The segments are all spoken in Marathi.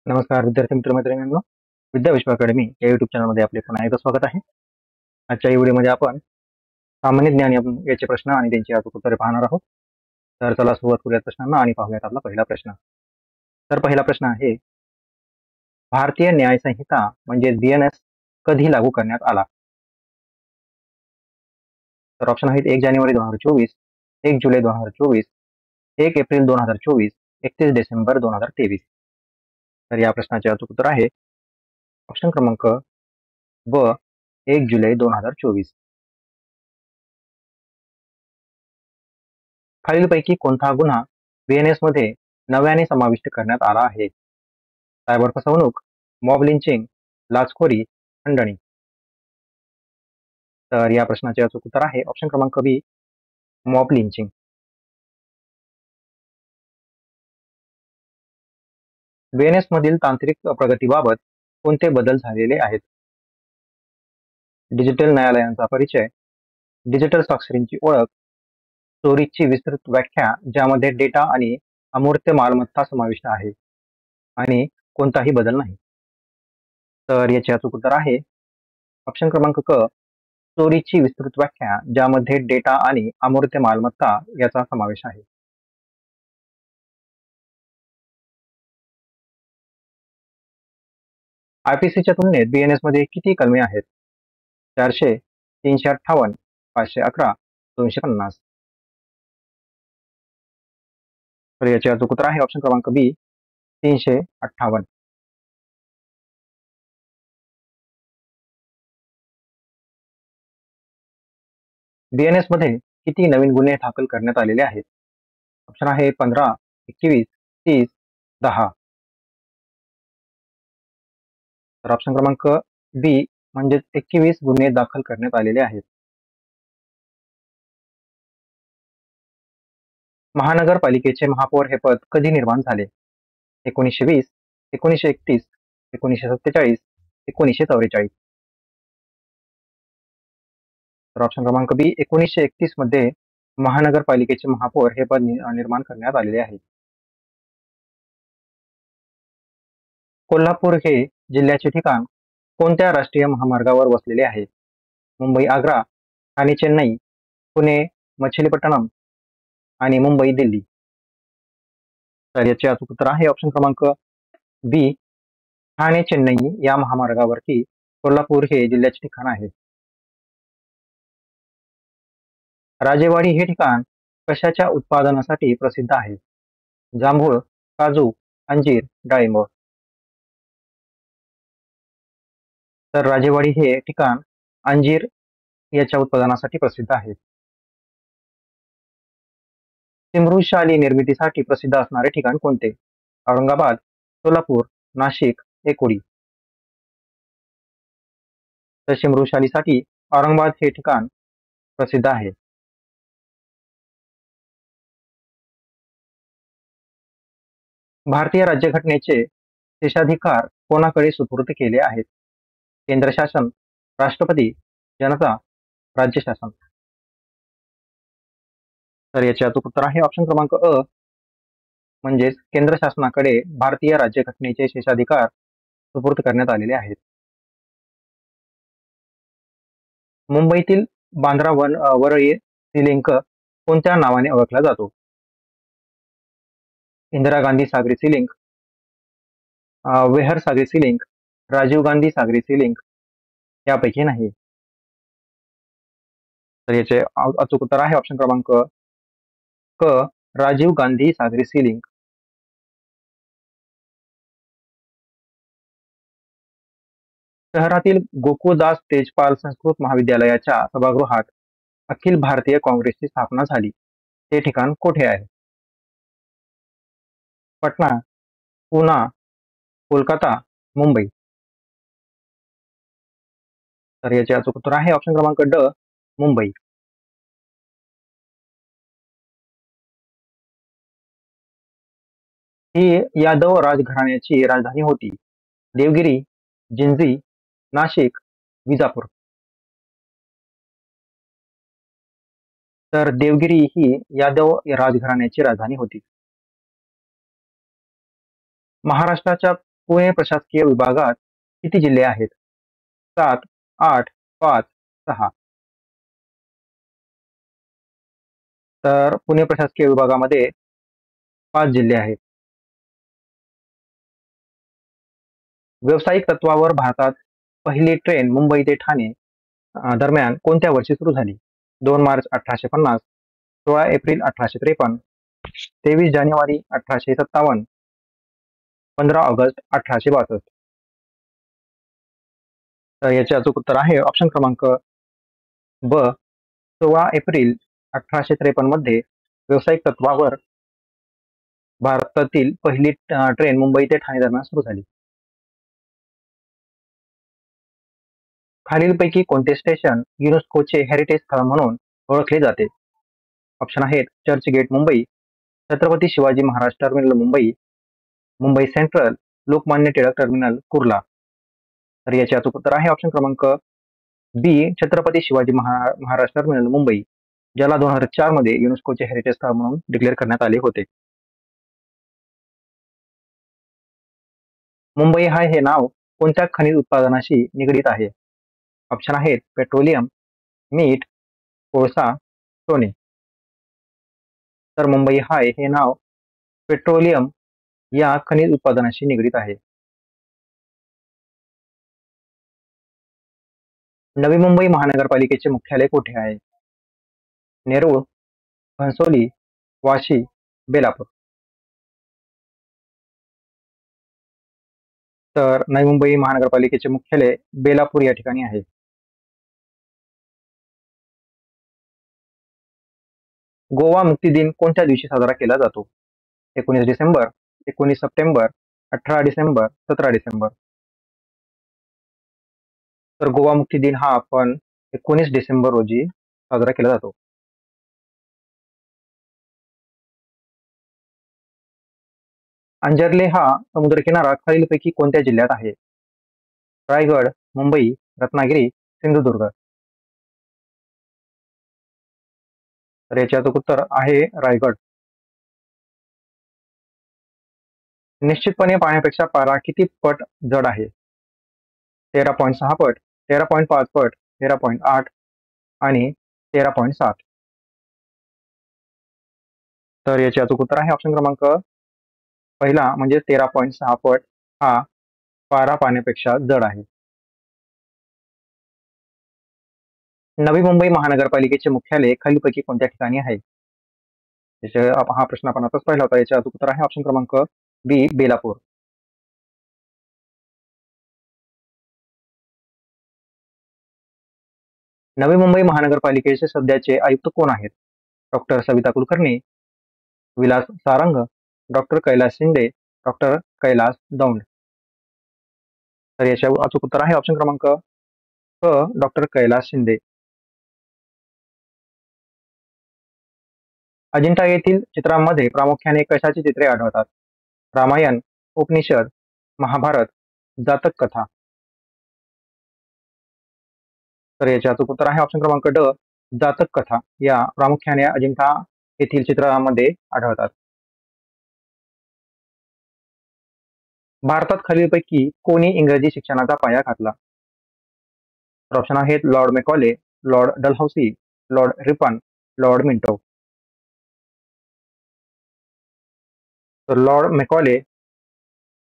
नमस्कार विद्यार्थी मित्रमैत्रिणींनो, विद्या विश्व अकॅडमी या युट्यूब चॅनलमध्ये आपले पुन्हा एकदा स्वागत आहे. आजच्या या व्हिडिओमध्ये आपण सामान्य ज्ञान याचे प्रश्न आणि त्यांची अचूक उत्तरे पाहणार आहोत. तर चला सुरुवात करूयात प्रश्नांना आणि पाहूयात आपला पहिला प्रश्न. तर पहिला प्रश्न आहे, भारतीय न्याय संहिता म्हणजे BNS कधी लागू करण्यात आला? तर ऑप्शन आहेत 1 जानेवारी 2024, 1 जुलै 2024, 1 एप्रिल 2024, 31 डिसेंबर 2023. तर या प्रश्नाचे अचूक उत्तर आहे ऑप्शन क्रमांक ब 1 जुलै 2024. खालीलपैकी कोणता गुन्हा BNS मध्ये नव्याने समाविष्ट करण्यात आला आहे? सायबर फसवणूक, मॉब लिंचिंग, लाचखोरी, खंडणी. तर या प्रश्नाचे अचूक उत्तर आहे ऑप्शन क्रमांक बी, मॉब लिंचिंग. BNS मधील तांत्रिक प्रगतीबाबत कोणते बदल झालेले आहेत? डिजिटल न्यायालयांचा परिचय, डिजिटल स्वाक्षरींची ओळख, चोरीची विस्तृत व्याख्या ज्यामध्ये डेटा आणि अमूर्त मालमत्ता समाविष्ट आहे, आणि कोणताही बदल नाही. तर याचे अचूक उत्तर आहे ऑप्शन क्रमांक क, चोरीची विस्तृत व्याख्या ज्यामध्ये डेटा आणि अमूर्त मालमत्ता याचा समावेश आहे. IPCच्या तुलनेत BNS मध्ये किती कलमे आहेत? 400, 358, 511, 250. तर याचे अचूक उत्तर आहे ऑप्शन क्रमांक बी, 358. BNS मध्ये किती नवीन गुन्हे दाखल करण्यात आलेले आहेत? ऑप्शन आहे 15, 21, 30, 10. तर ऑप्शन क्रमांक बी म्हणजे 21 गुन्हे दाखल करण्यात आलेले आहेत. महानगरपालिकेचे महापौर हे पद कधी निर्माण झाले? 1920, 1931, 1947, 1944. तर ऑप्शन क्रमांक बी 1931 मध्ये महानगरपालिकेचे महापौर हे पद निर्माण करण्यात आलेले आहे. कोल्हापूर हे जिल्ह्याचे ठिकाण कोणत्या राष्ट्रीय महामार्गावर वसलेले आहे? मुंबई आग्रा, ठाणे चेन्नई, पुणे मछलीपट्टणम आणि मुंबई दिल्ली. तर याचे अचूक उत्तर आहे ऑप्शन क्रमांक बी, ठाणे चेन्नई या महामार्गावरती कोल्हापूर हे जिल्ह्याचे ठिकाण आहे. राजेवाडी हे ठिकाण कशाच्या उत्पादनासाठी प्रसिद्ध आहे? जांभूळ, काजू, अंजीर, डाळिंब. तर राजेवाडी हे ठिकाण अंजीर याच्या उत्पादनासाठी प्रसिद्ध आहे. शिमृशाली निर्मितीसाठी प्रसिद्ध असणारे ठिकाण कोणते? औरंगाबाद, सोलापूर, नाशिक, एकोडी. तर शिमृशालीसाठी औरंगाबाद हे ठिकाण प्रसिद्ध आहे. भारतीय राज्यघटनेचे शेषाधिकार कोणाकडे सुपूर्द केले आहेत? केंद्र शासन, राष्ट्रपती, जनता, राज्य शासन. तर याचे अचूक उत्तर आहे ऑप्शन क्रमांक अ, म्हणजेच केंद्र शासनाकडे भारतीय राज्यघटनेचे शेषाधिकार सुपूर्द करण्यात आलेले आहेत. मुंबईतील बांद्रा वरळी सी लिंक कोणत्या नावाने ओळखला जातो? इंदिरा गांधी सागरी सी लिंक, वेहर सागरी सी लिंक, राजीव गांधी सागरी सी लिंक, यापैकी नाही. तर याचे अचूक उत्तर आहे ऑप्शन क्रमांक क, राजीव गांधी सागरी सी लिंक. शहरातील गोकुळदास तेजपाल संस्कृत महाविद्यालयाच्या सभागृहात अखिल भारतीय काँग्रेसची स्थापना झाली. ते ठिकाण कोठे आहे? पटना, पुणा, कोलकाता, मुंबई. तर याचे अचूक उत्तर आहे ऑप्शन क्रमांक ड, मुंबई. ही यादव राजघराण्याची राजधानी होती. देवगिरी, जिंजी, नाशिक, विजापूर. तर देवगिरी ही यादव राजघराण्याची राजधानी होती. महाराष्ट्राच्या पुणे प्रशासकीय विभागात किती जिल्हे आहेत? 7, 8, 5, 6. तर पुणे प्रशासकीय विभागामध्ये 5 जिल्हे आहेत. व्यावसायिक तत्वावर भारतात पहिली ट्रेन मुंबई ते ठाणे दरम्यान कोणत्या वर्षी सुरू झाली? 2 मार्च 1850, 16 एप्रिल 1853, 23 जानेवारी 1857, 15 ऑगस्ट 1862. तर याचे अचूक उत्तर आहे ऑप्शन क्रमांक ब, 16 एप्रिल 1853 मध्ये व्यावसायिक तत्वावर भारतातील पहिली ट्रेन मुंबई ते ठाणे दरम्यान सुरू झाली. खालीलपैकी कोणते स्टेशन युनेस्कोचे हेरिटेज स्थळ म्हणून ओळखले जाते? ऑप्शन आहेत Churchgate Mumbai, Chhatrapati Shivaji Maharaj terminal Mumbai, Mumbai central, Lokmanya Tilak terminal Kurla. तर याचे अचूक उत्तर आहे ऑप्शन क्रमांक बी, छत्रपती शिवाजी महाराज टर्मिनल मुंबई, ज्याला 2004 मध्ये युनेस्कोचे हेरिटेज स्थळ म्हणून डिक्लेअर करण्यात आले होते. मुंबई हे नाव कोणत्या खनिज उत्पादनाशी निगडीत आहे? ऑप्शन आहेत पेट्रोलियम, मीठ, कोळसा, सोने. तर मुंबई हे नाव पेट्रोलियम या खनिज उत्पादनाशी निगडीत आहे. नवी मुंबई महानगरपालिकेचे मुख्यालय कुठे आहे? नेरूळ, घणसोली, वाशी, बेलापूर. तर नवी मुंबई महानगरपालिकेचे मुख्यालय बेलापूर या ठिकाणी आहे. गोवा मुक्ती दिन कोणत्या दिवशी साजरा केला जातो? 19 डिसेंबर, 19 सप्टेंबर, 18 डिसेंबर, 17 डिसेंबर. तर गोवा मुक्ती दिन हा आपण 19 डिसेंबर रोजी साजरा केला जातो. अंजर्ले हा समुद्रकिनारा खालीलपैकी कोणत्या जिल्ह्यात आहे? रायगड, मुंबई, रत्नागिरी, सिंधुदुर्ग. तर याचे अचूक उत्तर आहे रायगड. निश्चितपणे पाण्यापेक्षा पारा किती पट जड आहे? 13.6 पट, 13.5 पट, 13.8 आणि 13.7. तर याचे अचूक उत्तर आहे ऑप्शन क्रमांक पहिला म्हणजे 13.6 पट हा पारा पाण्यापेक्षा जड आहे. नवी मुंबई महानगरपालिकेचे मुख्यालय खालीलपैकी कोणत्या ठिकाणी आहे? हा प्रश्न आपण आताच पाहिला होता. याचे अचूक उत्तर आहे ऑप्शन क्रमांक बी, बेलापूर. नवी मुंबई महानगरपालिकेचे सध्याचे आयुक्त कोण आहेत? Doctor Savita Kulkarni, Vilas Sarang, doctor Kailas Shinde, doctor Kailas Daund. तर याचे अचूक उत्तर आहे ऑप्शन क्रमांक क, डॉक्टर कैलास शिंदे. अजिंठा येथील चित्रांमध्ये प्रामुख्याने कशाची चित्रे आढळतात? रामायण, उपनिषद, महाभारत, जातक कथा. तर याचे अचूक उत्तर आहे ऑप्शन क्रमांक ड, जातक कथा या प्रामुख्याने अजिंठा येथील चित्रामध्ये आढळतात. भारतात खालीलपैकी कोणी इंग्रजी शिक्षणाचा पाया घातला? ऑप्शन आहेत Lord Macaulay, Lord Dalhousie, Lord Ripon, Lord Minto. तर लॉर्ड मेकॉले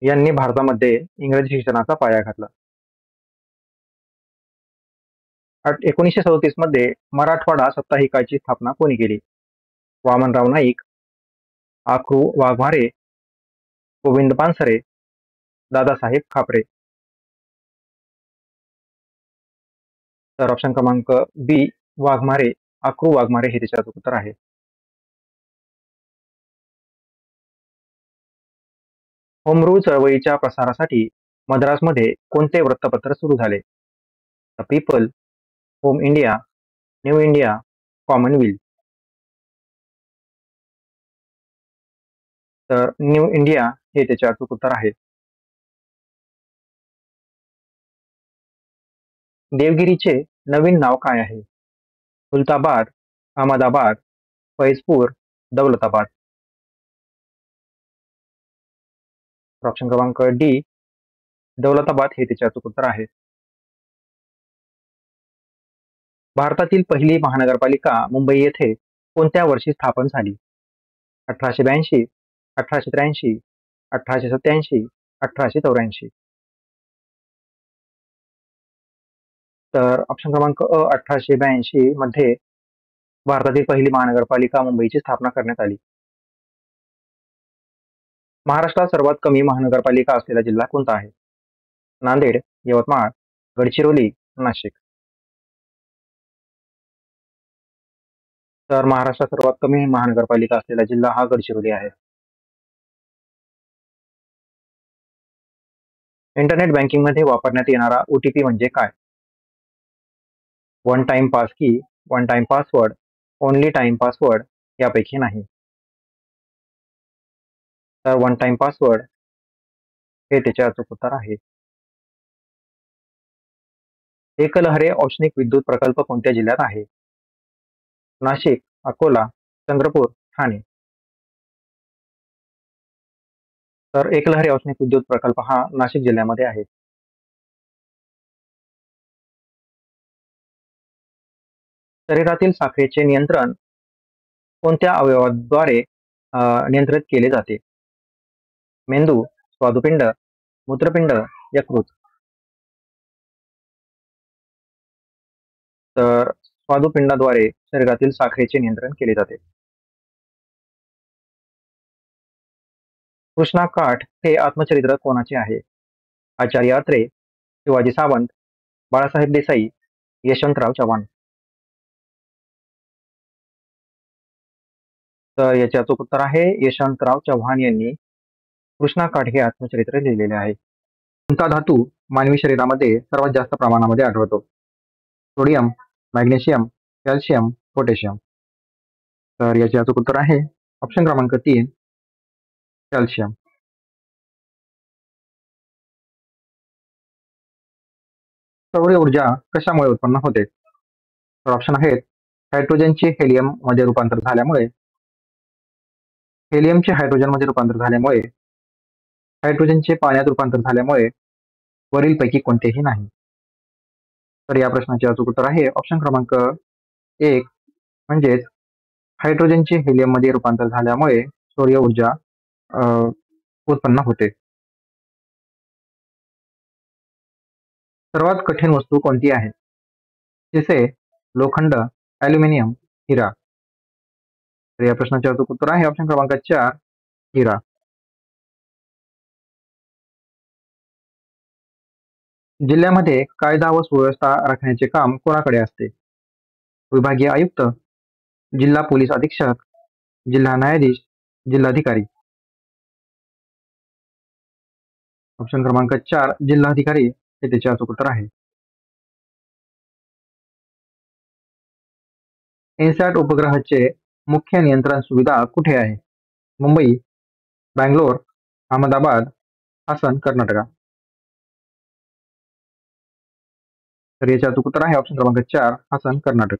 यांनी भारतामध्ये इंग्रजी शिक्षणाचा पाया घातला. 1937 मध्ये मराठवाडा साप्ताहिकाची स्थापना कोणी केली? वामनराव नाईक, आखू वाघमारे, गोविंद पानसरे, दादासाहेब खापरे. तर ऑप्शन क्रमांक बी, वाघमारे, आखू वाघमारे हे त्याचे उत्तर आहे. होम रूल चळवळीच्या प्रसारासाठी मद्रासमध्ये कोणते वृत्तपत्र सुरू झाले? The people, home India, new India, Commonwealth. तर न्यू इंडिया हे त्याचे अचूक उत्तर आहे. देवगिरीचे नवीन नाव काय आहे? सुलताबाद, अहमदाबाद, फैजपूर, दौलताबाद. ऑप्शन क्रमांक डी, दौलताबाद हे त्याचे अचूक उत्तर आहे. भारतातील पहिली महानगरपालिका मुंबई येथे कोणत्या वर्षी स्थापन झाली? 1882, 1883, 1887, 1884. तर ऑप्शन क्रमांक अ 1882 मध्ये भारतातील पहिली महानगरपालिका मुंबईची स्थापना करण्यात आली. महाराष्ट्रात सर्वात कमी महानगरपालिका असलेला जिल्हा कोणता आहे? नांदेड, यवतमाळ, गडचिरोली, नाशिक. तर महाराष्ट्रात सर्वात कमी महानगरपालिका असलेला जिल्हा हा गडचिरोली आहे. इंटरनेट बँकिंग मध्ये वापरण्यात येणारा OTP म्हणजे काय? वन टाइम पास की, one time password, only time password यापैकी नाही. तर वन टाइम पासवर्ड हे त्याचे अचूक उत्तर आहे. एकलहरे औष्णिक विद्युत प्रकल्प कोणत्या जिल्ह्यात आहे? नाशिक, अकोला, चंद्रपूर, ठाणे. तर एकलहरी औष्णिक विद्युत प्रकल्प हा नाशिक जिल्ह्यामध्ये आहे. शरीरातील साखरेचे नियंत्रण कोणत्या अवयवाद्वारे नियंत्रित केले जाते? मेंदू, स्वादुपिंड, मूत्रपिंड, यकृत. तर स्वादुपिंडाद्वारे शरीरातील साखरेचे नियंत्रण केले जाते. कृष्णा काठ हे आत्मचरित्र कोणाचे आहे? आचार्य अत्रे, शिवाजी सावंत, बाळासाहेब देसाई, यशवंतराव चव्हाण. तर याचे अचूक उत्तर आहे यशवंतराव चव्हाण यांनी कृष्णा काठ हे आत्मचरित्र लिहिलेले आहे. कोणता धातू मानवी शरीरामध्ये सर्वात जास्त प्रमाणामध्ये आढळतो? Sodium, magnesium, calcium, potassium. तर याचे अचूक उत्तर आहे ऑप्शन क्रमांक 3 कॅल्शियम. सौर ऊर्जा कशामुळे उत्पन्न होते? तर ऑप्शन आहेत हायड्रोजनचे हेलियम मध्ये रूपांतर झाल्यामुळे, हेलियमचे हायड्रोजन मध्ये रूपांतर झाल्यामुळे, हायड्रोजनचे पाण्यात रूपांतर झाल्यामुळे, वरीलपैकी कोणतेही नाही. तर या प्रश्नाचे अचूक उत्तर आहे ऑप्शन क्रमांक 1 म्हणजेच हायड्रोजनचे हेलियम मध्ये रूपांतर झाल्यामुळे सौर ऊर्जा उत्पन्न होते. सर्वात कठीण वस्तू कोणती आहे? शिसे, लोखंड, ॲल्युमिनियम, हिरा. तर या प्रश्नाचे अचूक उत्तर आहे ऑप्शन क्रमांक 4 हिरा. जिल्ह्यामध्ये कायदा व सुव्यवस्था राखण्याचे काम कोणाकडे असते? विभागीय आयुक्त, जिल्हा पोलीस अधीक्षक, जिल्हा न्यायाधीश, जिल्हाधिकारी. ऑप्शन क्रमांक 4 जिल्हाधिकारी हे त्याचे अचूक उत्तर आहे. इन्सॅट उपग्रहाचे मुख्य नियंत्रण सुविधा कुठे आहे? मुंबई, बँगलोर, अहमदाबाद, हासन, कर्नाटका. तर याचे अचूक उत्तर आहे ऑप्शन क्रमांक 4 हासन, कर्नाटक.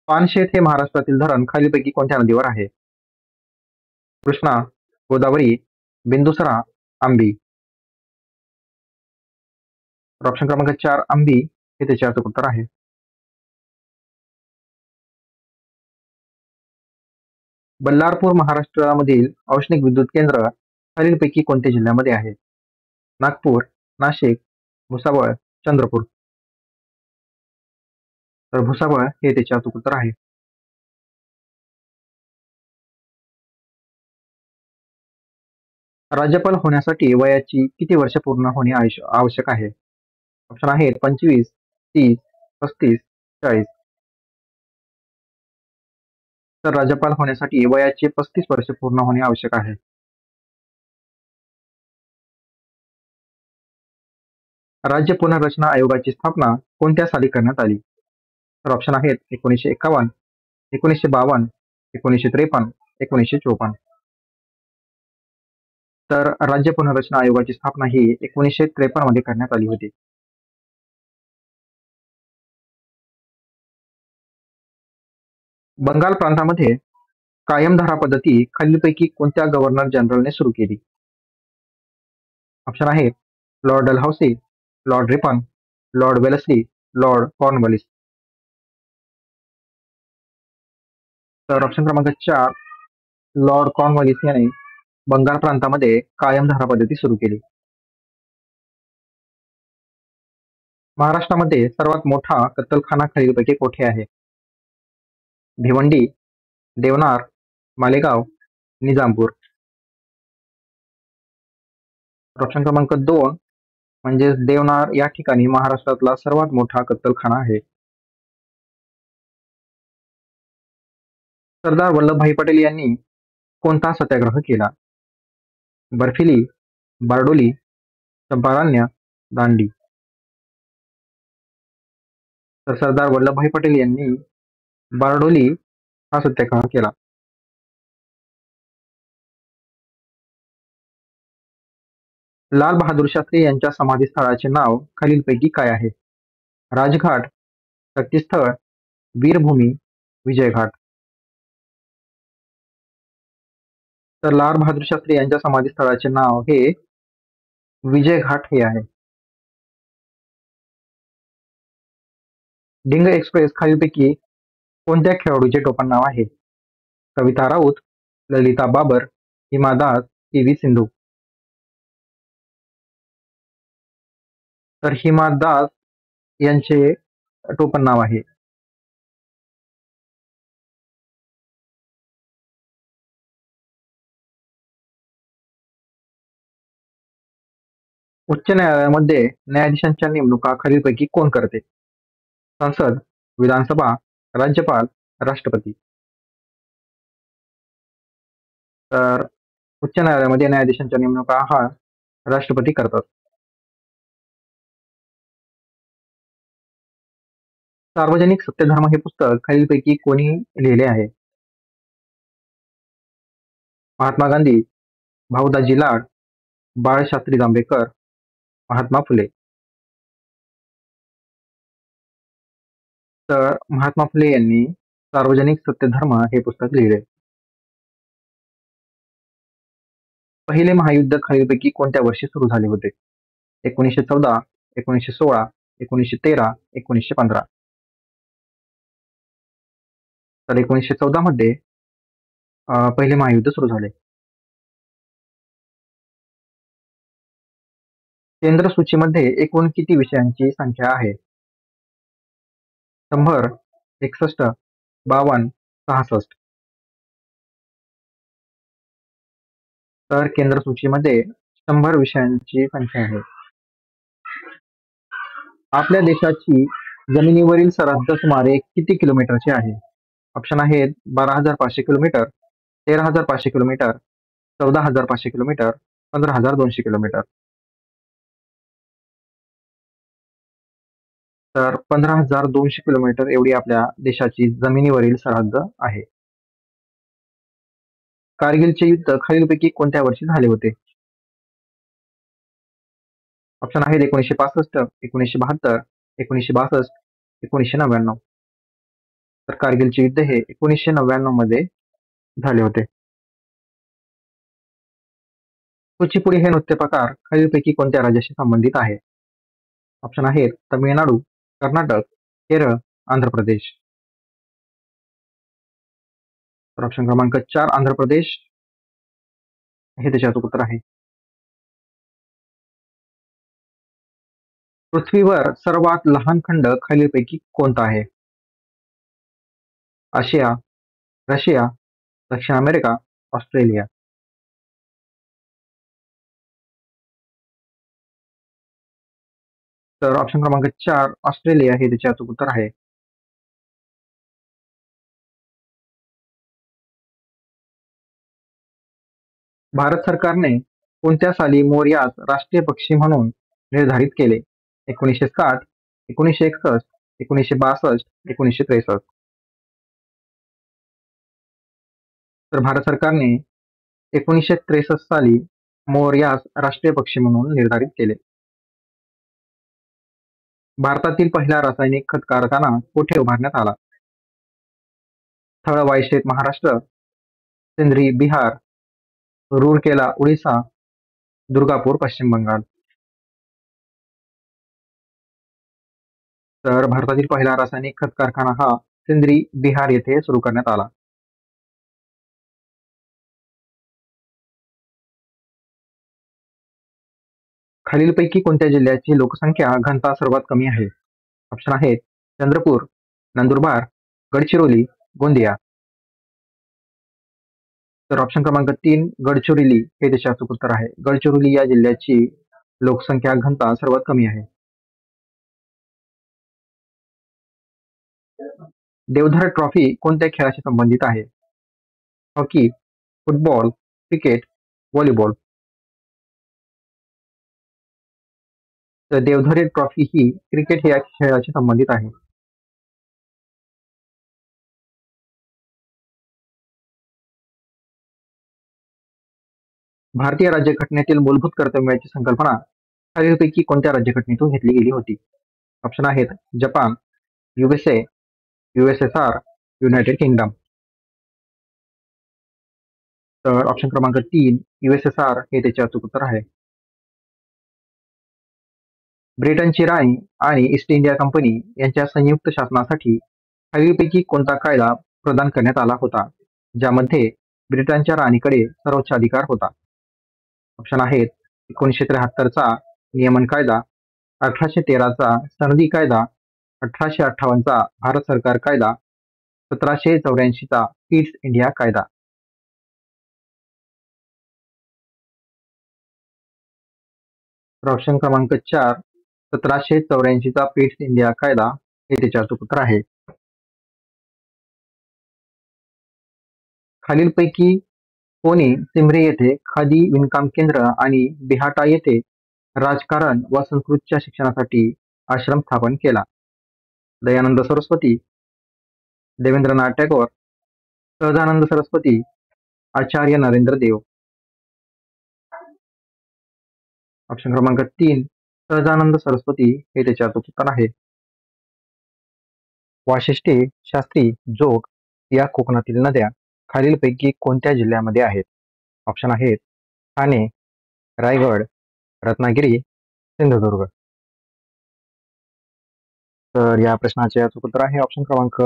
पानशेत हे महाराष्ट्रातील धरण खालीलपैकी कोणत्या नदीवर आहे? कृष्णा, गोदावरी, बिंदुसरा, आंबी. तर ऑप्शन क्रमांक 4 आंबी हे त्याचे अचूक उत्तर आहे. बल्लारपूर महाराष्ट्रामधील औष्णिक विद्युत केंद्र खालीलपैकी कोणत्या जिल्ह्यामध्ये आहे? नागपूर, नाशिक, भुसावळ, चंद्रपूर. तर भुसावळ हे त्याचे अचूक उत्तर आहे. राज्यपाल होण्यासाठी वयाची किती वर्ष पूर्ण होणे आवश्यक आहे? ऑप्शन आहेत 25, 30, 35, 40. तर राज्यपाल होण्यासाठी वयाचे 35 वर्ष पूर्ण होणे आवश्यक आहे. राज्य पुनर्रचना आयोगाची स्थापना कोणत्या साली करण्यात आली? तर ऑप्शन आहेत 1951, 1952, 1953, 1954. तर राज्य पुनर्रचना आयोगाची स्थापना ही 1953 मध्ये करण्यात आली होती. बंगाल प्रांतामध्ये कायमधारा पद्धती खालीलपैकी कोणत्या गव्हर्नर जनरलने सुरू केली? ऑप्शन आहे Lord Dalhousie, Lord Ripon, Lord Wellesley, Lord Cornwallis. तर ऑप्शन क्रमांक 4 लॉर्ड कॉर्नवलिस याने बंगाल प्रांतामध्ये कायमधारा पद्धती सुरू केली. महाराष्ट्रामध्ये सर्वात मोठा कत्तलखाना खालीलपैकी कोठे आहे? भिवंडी, देवनार, मालेगाव, निजामपूर. ऑप्शन क्रमांक 2 म्हणजेच देवनार या ठिकाणी महाराष्ट्रातला सर्वात मोठा कत्तलखाना आहे. सरदार वल्लभभाई पटेल यांनी कोणता सत्याग्रह केला? बर्फिली, बारडोली, चंपारण्य, दांडी. तर सरदार वल्लभभाई पटेल यांनी बारडोली हा सत्याग्रह केला. लाल बहादूर शास्त्री यांच्या समाधीस्थळाचे नाव खालीलपैकी काय आहे? राजघाट, शक्तीस्थळ, वीरभूमी, विजयघाट. तर लाल बहादूर शास्त्री यांच्या समाधीस्थळाचे नाव हे विजयघाट हे आहे. डिंग एक्सप्रेस खालीलपैकी कोणत्या खेळाडूचे टोपण नाव आहे? कविता राऊत, ललिता बाबर, हिमा दास, पी.व्ही. सिंधू. तर हिमा दास यांचे टोपण नाव आहे. उच्च न्यायालयामध्ये न्यायाधीशांच्या नेमणुका खालीलपैकी कोण करते? संसद, विधानसभा, राज्यपाल, राष्ट्रपती. तर उच्च न्यायालयामध्ये न्यायाधीशांच्या नेमणुका हा राष्ट्रपती करतात. सार्वजनिक सत्यधर्म हे पुस्तक खालीलपैकी कोणी लिहिले आहे? महात्मा गांधी, भाऊदाजी लाड, बाळशास्त्री जांभेकर, महात्मा फुले. तर महात्मा फुले यांनी सार्वजनिक सत्यधर्म हे पुस्तक लिहिले. पहिले महायुद्ध खालीलपैकी कोणत्या वर्षी सुरू झाले होते? 1914, 1916, 1913, 1915. तर 1914 मध्ये पहिले महायुद्ध सुरू झाले. केंद्र सूचीमध्ये एकूण किती विषयांची संख्या आहे? 100, 61, 52, 66. तर केंद्र सूचीमध्ये 100 विषयांची संख्या आहे. आपल्या देशाची जमिनीवरील सरहद्द सुमारे किती किलोमीटरची आहे? ऑप्शन आहेत 12,500 किलोमीटर, 13,500 किलोमीटर, 14,500 किलोमीटर, 15,200 किलोमीटर. तर 15,200 किलोमीटर एवढी आपल्या देशाची जमिनीवरील सरहद्द आहे. कारगिलचे युद्ध खालीलपैकी कोणत्या वर्षी झाले होते? ऑप्शन आहेत 1965, 1972, 1962, 1999. तर कारगिलचे युद्ध हे 1999 मध्ये झाले होते. कुचिपुडी हे नृत्य प्रकार खालीलपैकी कोणत्या राज्याशी संबंधित आहे? ऑप्शन आहेत तमिळनाडू, कर्नाटक, केरळ, आंध्र प्रदेश. तर ऑप्शन क्रमांक 4 आंध्र प्रदेश हे त्याच्याचं उत्तर आहे. पृथ्वीवर सर्वात लहान खंड खालीलपैकी कोणता आहे? आशिया, रशिया, दक्षिण अमेरिका, ऑस्ट्रेलिया. तर ऑप्शन क्रमांक 4 ऑस्ट्रेलिया हे त्याचे उत्तर आहे. भारत सरकारने कोणत्या साली मोर यास राष्ट्रीय पक्षी म्हणून निर्धारित केले? 1960, 1961, 1962, 1963. तर भारत सरकारने 1963 साली मोर यास राष्ट्रीय पक्षी म्हणून निर्धारित केले. भारतातील पहिला रासायनिक खत कारखाना कोठे उभारण्यात आला? स्थळ वायशेत महाराष्ट्र, सिंद्री बिहार, रूरकेला उडीसा, दुर्गापूर पश्चिम बंगाल. तर भारतातील पहिला रासायनिक खत कारखाना हा सिंद्री बिहार येथे सुरू करण्यात आला. खालीलपैकी कोणत्या जिल्ह्याची लोकसंख्या घनता सर्वात कमी आहे? ऑप्शन आहेत चंद्रपूर, नंदुरबार, गडचिरोली, गोंदिया. तर ऑप्शन क्रमांक 3 गडचिरोली हे त्याचे अचूक उत्तर आहे. गडचिरोली या जिल्ह्याची लोकसंख्या घनता सर्वात कमी आहे. देवधर ट्रॉफी कोणत्या खेळाशी संबंधित आहे? Hockey, football, cricket, volleyball. तर देवधर ट्रॉफी ही क्रिकेट या खेळाशी संबंधित आहे. भारतीय राज्यघटनेतील मूलभूत कर्तव्याची संकल्पना खालीलपैकी कोणत्या राज्यघटनेतून घेतली गेली होती? ऑप्शन आहेत Japan, USA, USSR, United kingdom. तर ऑप्शन क्रमांक 3 USSR हे त्याचे अचूक उत्तर आहे. ब्रिटनची राणी आणि ईस्ट इंडिया कंपनी यांच्या संयुक्त शासनासाठी खालीलपैकी कोणता कायदा प्रदान करण्यात आला होता, ज्यामध्ये ब्रिटनच्या राणीकडे सर्वोच्च अधिकार होता? ऑप्शन आहेत 1973चा नियमन कायदा, 1813चा सनदी कायदा, 1858चा भारत सरकार कायदा, 1784चा ईस्ट इंडिया कायदा. तर ऑप्शन क्रमांक 4 1784चा ईस्ट इंडिया कायदा हे त्याचे अचूक उत्तर आहे. खालीलपैकी कोणी सिमरी येथे खादी विणकाम केंद्र आणि बिहाटा येथे राजकारण व संस्कृतच्या शिक्षणासाठी आश्रम स्थापन केला? दयानंद सरस्वती, देवेंद्रनाथ टागोर, सहजानंद सरस्वती, आचार्य नरेंद्र देव. ऑप्शन क्रमांक 3 सहजानंद सरस्वती हे त्याचे अचूक उत्तर आहे. वाशिष्ठी, शास्त्री, जोग या कोकणातील नद्या खालीलपैकी कोणत्या जिल्ह्यामध्ये आहेत? ऑप्शन आहेत ठाणे, रायगड, रत्नागिरी, सिंधुदुर्ग. तर या प्रश्नाचे अचूक उत्तर आहे ऑप्शन क्रमांक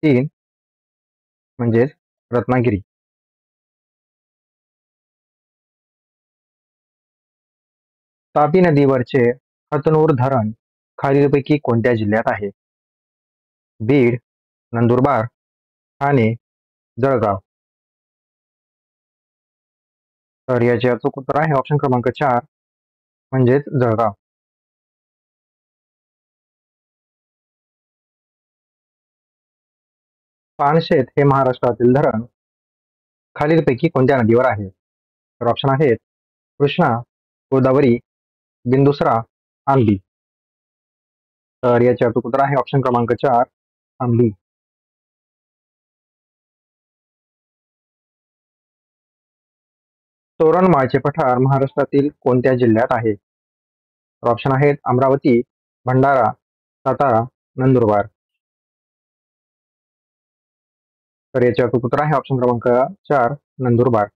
3 म्हणजेच रत्नागिरी. तापी नदीवरचे हतनूर धरण खालीलपैकी कोणत्या जिल्ह्यात आहे? बीड, नंदुरबार, ठाणे, जळगाव. तर याचे अचूक उत्तर आहे ऑप्शन क्रमांक 4 म्हणजेच जळगाव. पानशेत हे महाराष्ट्रातील धरण खालीलपैकी कोणत्या नदीवर आहे? तर ऑप्शन आहेत कृष्णा, गोदावरी, बिंदुसरा, आंबी. तर याचे अचूक उत्तर आहे ऑप्शन क्रमांक 4 आंबी. तोरणमाळचे पठार महाराष्ट्रातील कोणत्या जिल्ह्यात आहे? तर ऑप्शन आहेत अमरावती, भंडारा, सातारा, नंदुरबार. तर याचे अचूक उत्तर आहे ऑप्शन क्रमांक 4 नंदुरबार.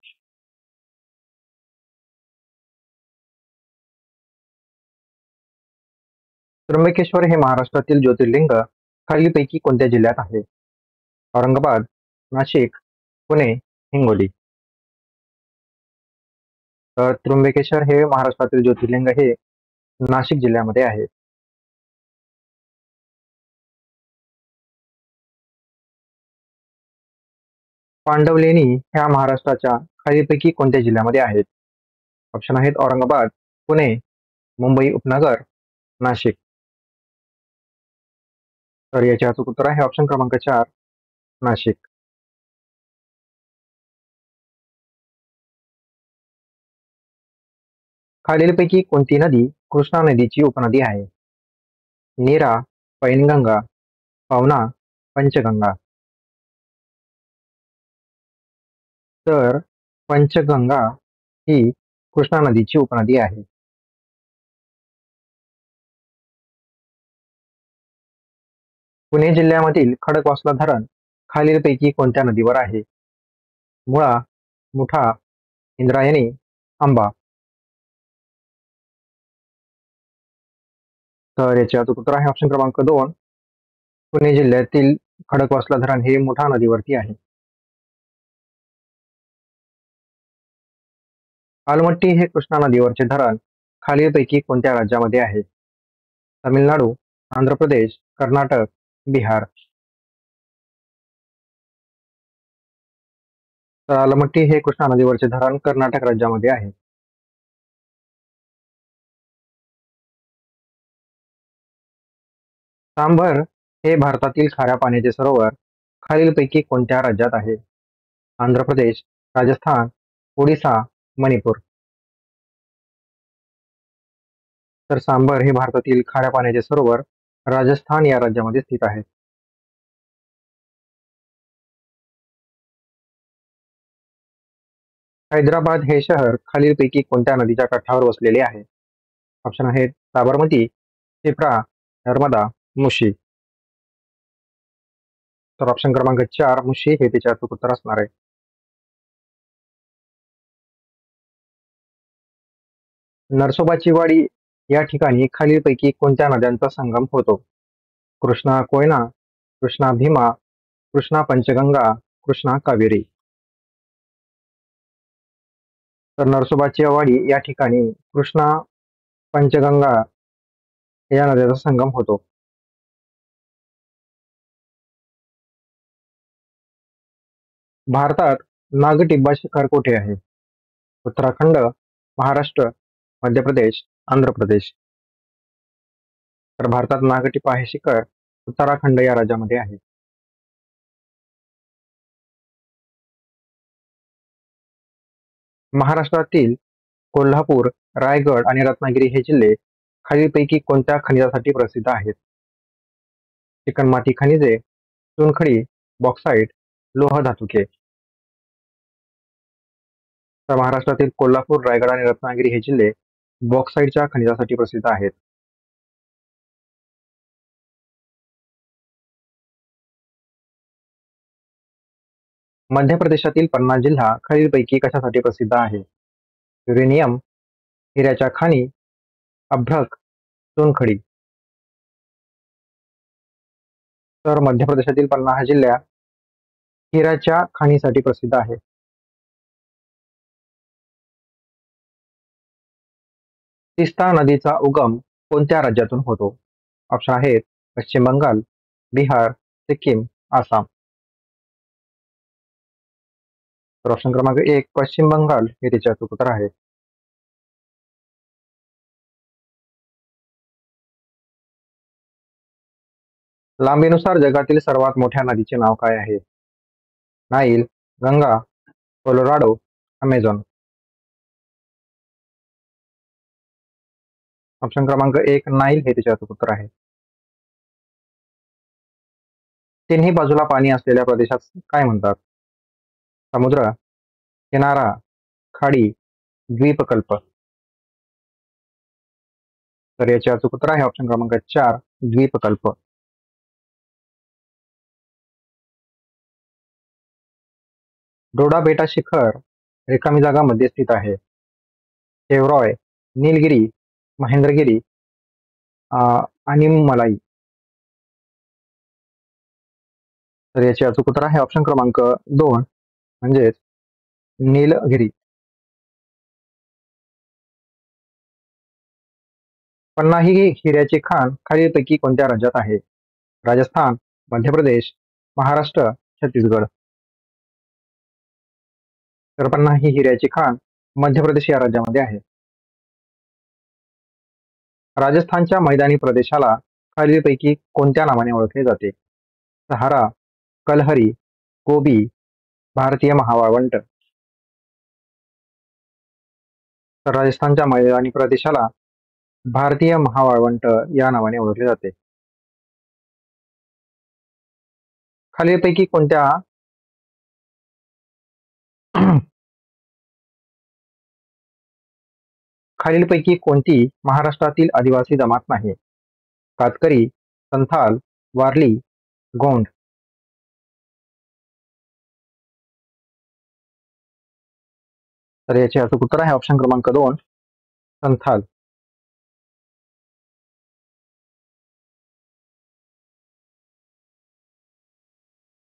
त्र्यंबकेश्वर हे महाराष्ट्रातील ज्योतिर्लिंग खालीलपैकी कोणत्या जिल्ह्यात आहे? औरंगाबाद, नाशिक, पुणे, हिंगोली. तर त्र्यंबकेश्वर हे महाराष्ट्रातील ज्योतिर्लिंग हे नाशिक जिल्ह्यामध्ये आहे. पांडवलेणी ह्या महाराष्ट्राच्या खालीलपैकी कोणत्या जिल्ह्यामध्ये आहेत? ऑप्शन आहेत औरंगाबाद, पुणे, मुंबई उपनगर, नाशिक. तर याचे अचूक उत्तर आहे ऑप्शन क्रमांक 4 नाशिक. खालीलपैकी कोणती नदी कृष्णा नदीची उपनदी आहे? नीरा, पैनगंगा, पवना, पंचगंगा. तर पंचगंगा ही कृष्णा नदीची उपनदी आहे. पुणे जिल्ह्यामधील खडकवासला धरण खालीलपैकी कोणत्या नदीवर आहे? मुळा, मुठा, इंद्रायणी, आंबा. तर याचे अचूक उत्तर आहे ऑप्शन क्रमांक 2. पुणे जिल्ह्यातील खडकवासला धरण हे मुठा नदीवरती आहे. आलमट्टी हे कृष्णा नदीवरचे धरण खालीलपैकी कोणत्या राज्यामध्ये आहे? तामिळनाडू, आंध्र प्रदेश, कर्नाटक, बिहार. तर आलमट्टी हे कृष्णा नदीवरचे धरण कर्नाटक राज्यामध्ये आहे. सांभर हे भारतातील खाऱ्या पाण्याचे सरोवर खालीलपैकी कोणत्या राज्यात आहे? आंध्र प्रदेश, राजस्थान, ओडिशा, मणिपूर. तर सांभर हे भारतातील खाऱ्या पाण्याचे सरोवर राजस्थान या राज्यामध्ये स्थित आहे. हैदराबाद हे शहर खालीलपैकी कोणत्या नदीच्या काठावर वसलेले आहे? ऑप्शन आहेत साबरमती, क्षिप्रा, नर्मदा, मुशी. तर ऑप्शन क्रमांक 4 मुशी हे त्याचे अचूक उत्तर असणार आहे. नरसोबाची वाडी या ठिकाणी खालीलपैकी कोणत्या नद्यांचा संगम होतो? कृष्णा कोयना, कृष्णा भीमा, कृष्णा पंचगंगा, कृष्णा कावेरी. तर नरसोबाची वाडी या ठिकाणी कृष्णा पंचगंगा या नद्याचा संगम होतो. भारतात नागटिब्बा शिखर कुठे आहे? उत्तराखंड, महाराष्ट्र, मध्य प्रदेश, आंध्र प्रदेश. तर भारतात नागटिब्बा हे शिखर उत्तराखंड या राज्यामध्ये आहे. महाराष्ट्रातील कोल्हापूर, रायगड आणि रत्नागिरी हे जिल्हे खालीलपैकी कोणत्या खनिजासाठी प्रसिद्ध आहेत? चिकणमाती खनिजे, चुनखडी, बॉक्साईट, लोह धातुके. तर महाराष्ट्रातील कोल्हापूर, रायगड आणि रत्नागिरी हे जिल्हे बॉक्साईटच्या खनिजासाठी प्रसिद्ध आहेत. मध्य प्रदेशातील पन्ना जिल्हा खालीलपैकी कशासाठी प्रसिद्ध आहे? युरेनियम, हिऱ्याच्या खाणी, अभ्रक, चुनखडी. तर मध्य प्रदेशातील पन्ना हा जिल्हा हिऱ्याच्या खाणीसाठी प्रसिद्ध आहे. तिस्ता नदीचा उगम कोणत्या राज्यातून होतो? ऑप्शन आहेत पश्चिम बंगाल, बिहार, सिक्कीम, आसाम. तर ऑप्शन क्रमांक 1 पश्चिम बंगाल हे त्याचे अचूक उत्तर आहे. लांबीनुसार जगातील सर्वात मोठ्या नदीचे नाव काय आहे? Nile, Ganga, Colorado, Amazon. Option क्रमांक 1 नाईल हे त्याचे अचूक उत्तर आहे. तिन्ही बाजूला पाणी असलेल्या प्रदेशात काय म्हणतात? समुद्र, किनारा, खाडी, द्वीपकल्प. तर याचे अचूक उत्तर आहे ऑप्शन क्रमांक 4 द्वीपकल्प. डोडा बेटा शिखर रिकामी जागा मध्ये स्थित आहे. शेवरॉय, नीलगिरी, महेंद्रगिरी आणि मलाई. तर याचे अचूक उत्तर आहे ऑप्शन क्रमांक 2 म्हणजेच नीलगिरी. पन्ना ही हिऱ्याची खाण खालीलपैकी कोणत्या राज्यात आहे? राजस्थान, मध्य प्रदेश, महाराष्ट्र, छत्तीसगड. तर पन्ना ही हिऱ्याची खाण मध्य प्रदेश या राज्यामध्ये आहे. राजस्थानच्या मैदानी प्रदेशाला खालीलपैकी कोणत्या नावाने ओळखले जाते? सहारा, कलहरी, गोबी, भारतीय महावाळवंट. तर राजस्थानच्या मैदानी प्रदेशाला भारतीय महावाळवंट या नावाने ओळखले जाते. खालीलपैकी कोणत्या खालीलपैकी कोणती महाराष्ट्रातील आदिवासी जमात नाही? कातकरी, संथाल, वारली, गोंड. तर याचे अचूक उत्तर आहे ऑप्शन क्रमांक 2 संथाल.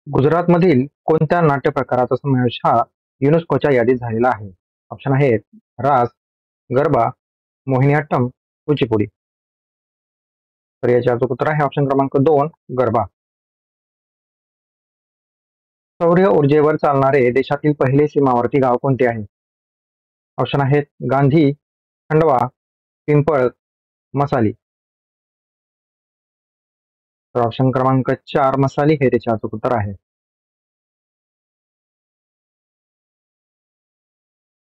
गुजरातमधील कोणत्या नाट्य प्रकाराचा समावेश हा युनेस्कोच्या यादीत झालेला आहे? ऑप्शन आहेत रास, गरबा, मोहिनीअट्टम, कुचिपुडी. तर याचे अचूक उत्तर आहे ऑप्शन क्रमांक 2 गरबा. सौर ऊर्जेवर चालणारे देशातील पहिले सीमावर्ती गाव कोणते आहे? ऑप्शन आहेत गांधी, खंडवा, पिंपळ, मसाली. तर ऑप्शन क्रमांक 4 मसाली हे त्याचे अचूक उत्तर आहे.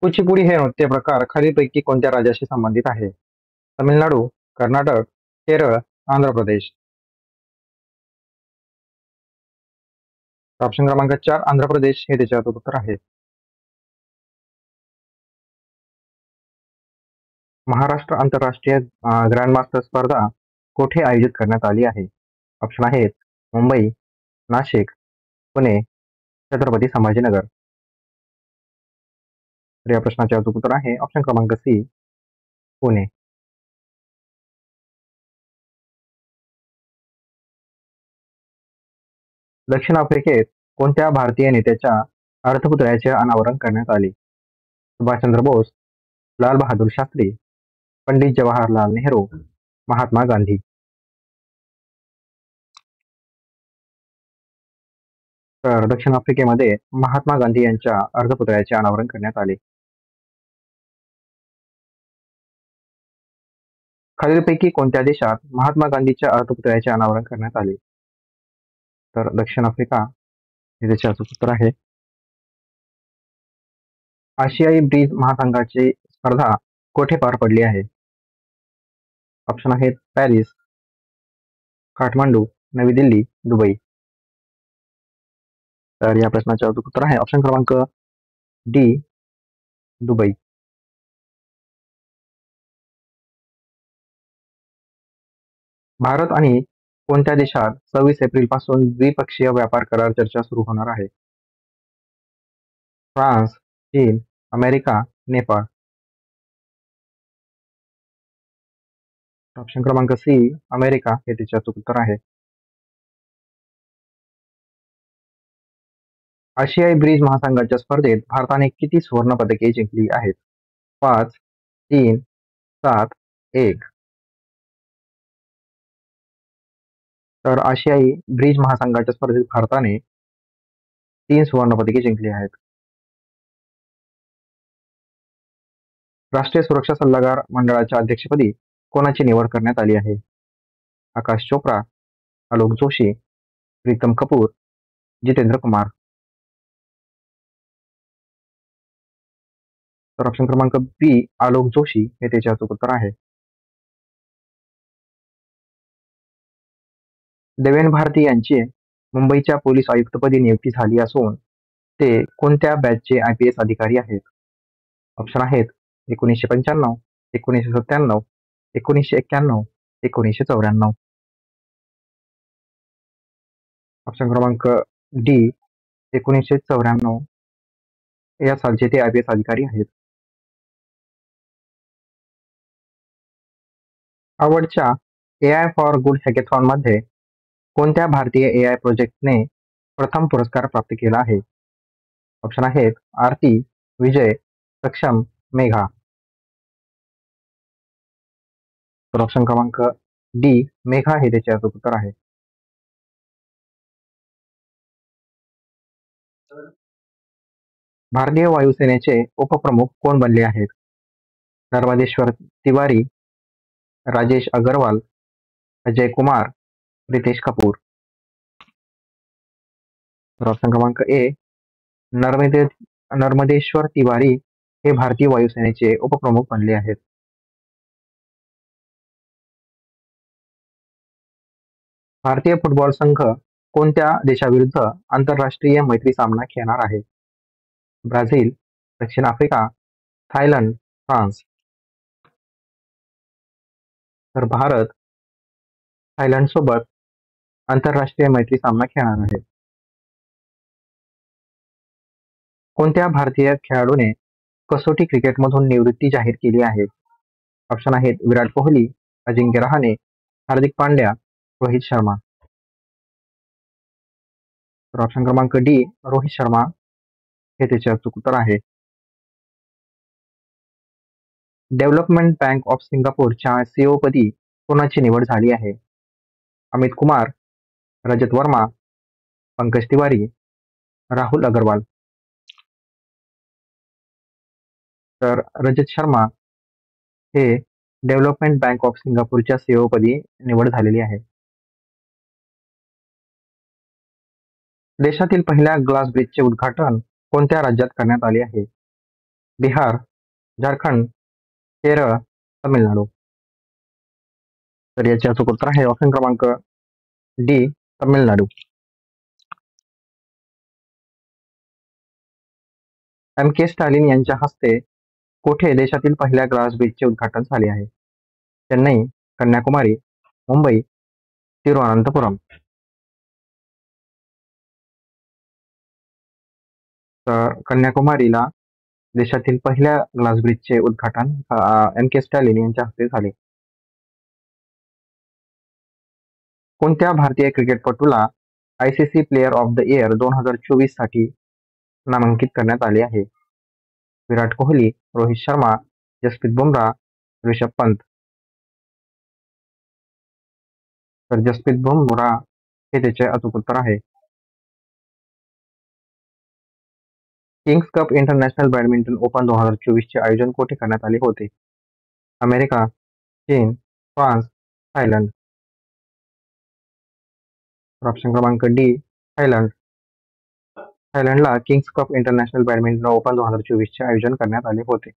कुचिपुडी हे नृत्य प्रकार खालीलपैकी कोणत्या राज्याशी संबंधित आहे? तमिळनाडू, कर्नाटक, केरळ, आंध्र प्रदेश. ऑप्शन क्रमांक 4 आंध्र प्रदेश हे त्याचे अचूक उत्तर आहे. महाराष्ट्र आंतरराष्ट्रीय ग्रँडमास्टर स्पर्धा कोठे आयोजित करण्यात आली आहे? ऑप्शन आहेत मुंबई, नाशिक, पुणे, छत्रपती संभाजीनगर. तर या प्रश्नाचे अचूक उत्तर आहे ऑप्शन क्रमांक सी पुणे. दक्षिण आफ्रिकेत कोणत्या भारतीय नेत्याच्या अर्धपुतळ्याचे अनावरण करण्यात आले? सुभाषचंद्र बोस, लाल बहादूर शास्त्री, पंडित जवाहरलाल नेहरू, महात्मा गांधी. तर दक्षिण आफ्रिकेमध्ये महात्मा गांधी यांच्या अर्धपुतळ्याचे अनावरण करण्यात आले. खालीलपैकी कोणत्या देशात महात्मा गांधीच्या अर्धपुतळ्याचे अनावरण करण्यात आले? तर दक्षिण आफ्रिका हे त्याचे अचूक उत्तर आहे. आशियाई ब्रिज महासंघाची स्पर्धा कोठे पार पडली आहे? ऑप्शन आहेत पॅरिस, काठमांडू, नवी दिल्ली, दुबई. तर या प्रश्नाचे अचूक उत्तर आहे ऑप्शन क्रमांक डी दुबई. भारत आणि कोणत्या देशात 26 एप्रिल पासून द्विपक्षीय व्यापार करार चर्चा सुरू होणार आहे? फ्रान्स, चीन, अमेरिका, नेपाळ. ऑप्शन क्रमांक सी अमेरिका हे त्याचे अचूक उत्तर आहे. आशियाई ब्रिज महासंघाच्या स्पर्धेत भारताने किती सुवर्ण पदके जिंकली आहेत? 5, 3, 7, 1. तर आशियाई ब्रिज महासंघाच्या स्पर्धेत भारताने 3 सुवर्ण पदके जिंकली आहेत. राष्ट्रीय सुरक्षा सल्लागार मंडळाच्या अध्यक्षपदी कोणाची निवड करण्यात आली आहे? आकाश चोप्रा, आलोक जोशी, प्रीतम कपूर, जितेंद्र कुमार. तर ऑप्शन क्रमांक बी आलोक जोशी हे त्याचे अचूक उत्तर आहे. देवेन भारती यांची मुंबईच्या पोलीस आयुक्तपदी नियुक्ती झाली असून ते कोणत्या बॅचचे IPS अधिकारी आहेत? ऑप्शन आहेत 1995, 1997, 1991, 1994. ऑप्शन क्रमांक डी 1994 या सालचे ते IPS अधिकारी आहेत. आवडच्या AI फॉर गुड हॅकेथॉन मध्ये कोणत्या भारतीय AI प्रोजेक्टने प्रथम पुरस्कार प्राप्त केला आहे? ऑप्शन आहेत आरती, विजय, सक्षम, मेघा. तर ऑप्शन क्रमांक डी मेघा हे त्याचे अचूक उत्तर आहे. भारतीय वायुसेनेचे उपप्रमुख कोण बनले आहेत? नर्मदेश्वर तिवारी, राजेश अग्रवाल, अजय कुमार, रितेश कपूर. तर ऑप्शन क्रमांक ए नर्मदेश्वर तिवारी हे भारतीय वायुसेनेचे उपप्रमुख बनले आहेत. भारतीय फुटबॉल संघ कोणत्या देशाविरुद्ध आंतरराष्ट्रीय मैत्री सामना खेळणार आहे? ब्राझील, दक्षिण आफ्रिका, थायलंड, फ्रान्स. तर भारत थायलंड सोबत आंतरराष्ट्रीय मैत्री सामना खेळणार आहे. कोणत्या भारतीय खेळाडूने कसोटी क्रिकेटमधून निवृत्ती जाहीर केली आहे? ऑप्शन आहेत विराट कोहली, अजिंक्य रहाणे, हार्दिक पांड्या, रोहित शर्मा. तर ऑप्शन क्रमांक डी रोहित शर्मा हे त्याचे अचूक उत्तर आहे. डेव्हलपमेंट बँक ऑफ सिंगापूरच्या सीईओ पदी कोणाची निवड झाली आहे? अमित कुमार, रजत वर्मा, पंकज तिवारी, राहुल अग्रवाल. तर रजत शर्मा हे डेव्हलपमेंट बँक ऑफ सिंगापूरच्या सीईओ पदी निवड झालेली आहे. देशातील पहिल्या ग्लास ब्रिजचे उद्घाटन कोणत्या राज्यात करण्यात आले आहे? बिहार, झारखंड, केरळ, तमिळनाडू. तर याचे अचूक उत्तर आहे ऑप्शन क्रमांक डी तमिळनाडू. एम के स्टॅलिन यांच्या हस्ते कोठे देशातील पहिल्या ग्लास ब्रिजचे उद्घाटन झाले आहे? चेन्नई, कन्याकुमारी, मुंबई, तिरुअनंतपुरम. तर कन्याकुमारीला देशातील पहिल्या ग्लास ब्रिजचे उद्घाटन एम के स्टॅलिन यांच्या हस्ते झाले. कोणत्या भारतीय क्रिकेटपटूला ICC player of the year 2024 साठी नामांकित करण्यात आले आहे? विराट कोहली, रोहित शर्मा, जसप्रीत बुमराह, ऋषभ पंत. तर जसप्रीत बुमराह हे त्याचे अचूक उत्तर आहे. Kings Cup International Badminton Open 2024 चे आयोजन कोठे करण्यात आले होते? अमेरिका, चीन, फ्रान्स, थायलंड. ऑप्शन क्रमांक डी थायलंड. थायलंडला Kings Cup International Badminton Open 2024 चे आयोजन करण्यात आले होते.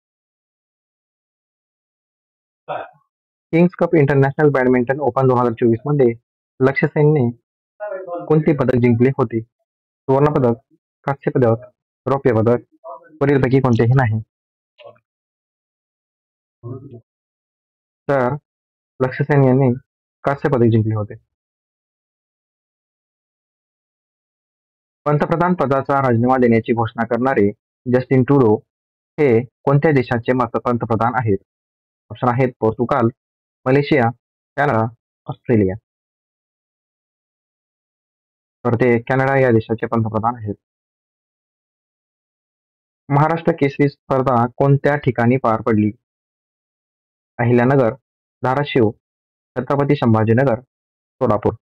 Kings Cup International Badminton Open 2024 मध्ये लक्ष्य सेनने कोणते पदक जिंकले होते? सुवर्ण पदक, कांस्य पदक, रौप्य पदक, वरीलपैकी कोणतेही नाही. तर लक्ष्य सेन यांनी कांस्य पदक जिंकले होते. पंतप्रधान पदाचा राजीनामा देण्याची घोषणा करणारे जस्टिन ट्रुडो हे कोणत्या देशाचे पंतप्रधान आहेत? ऑप्शन आहेत पोर्तुगाल, मलेशिया, कॅनडा, ऑस्ट्रेलिया. तर ते कॅनडा या देशाचे पंतप्रधान आहेत. महाराष्ट्र केसरी स्पर्धा कोणत्या ठिकाणी पार पडली? अहिल्यानगर, धाराशिव, छत्रपती संभाजीनगर, सोलापूर.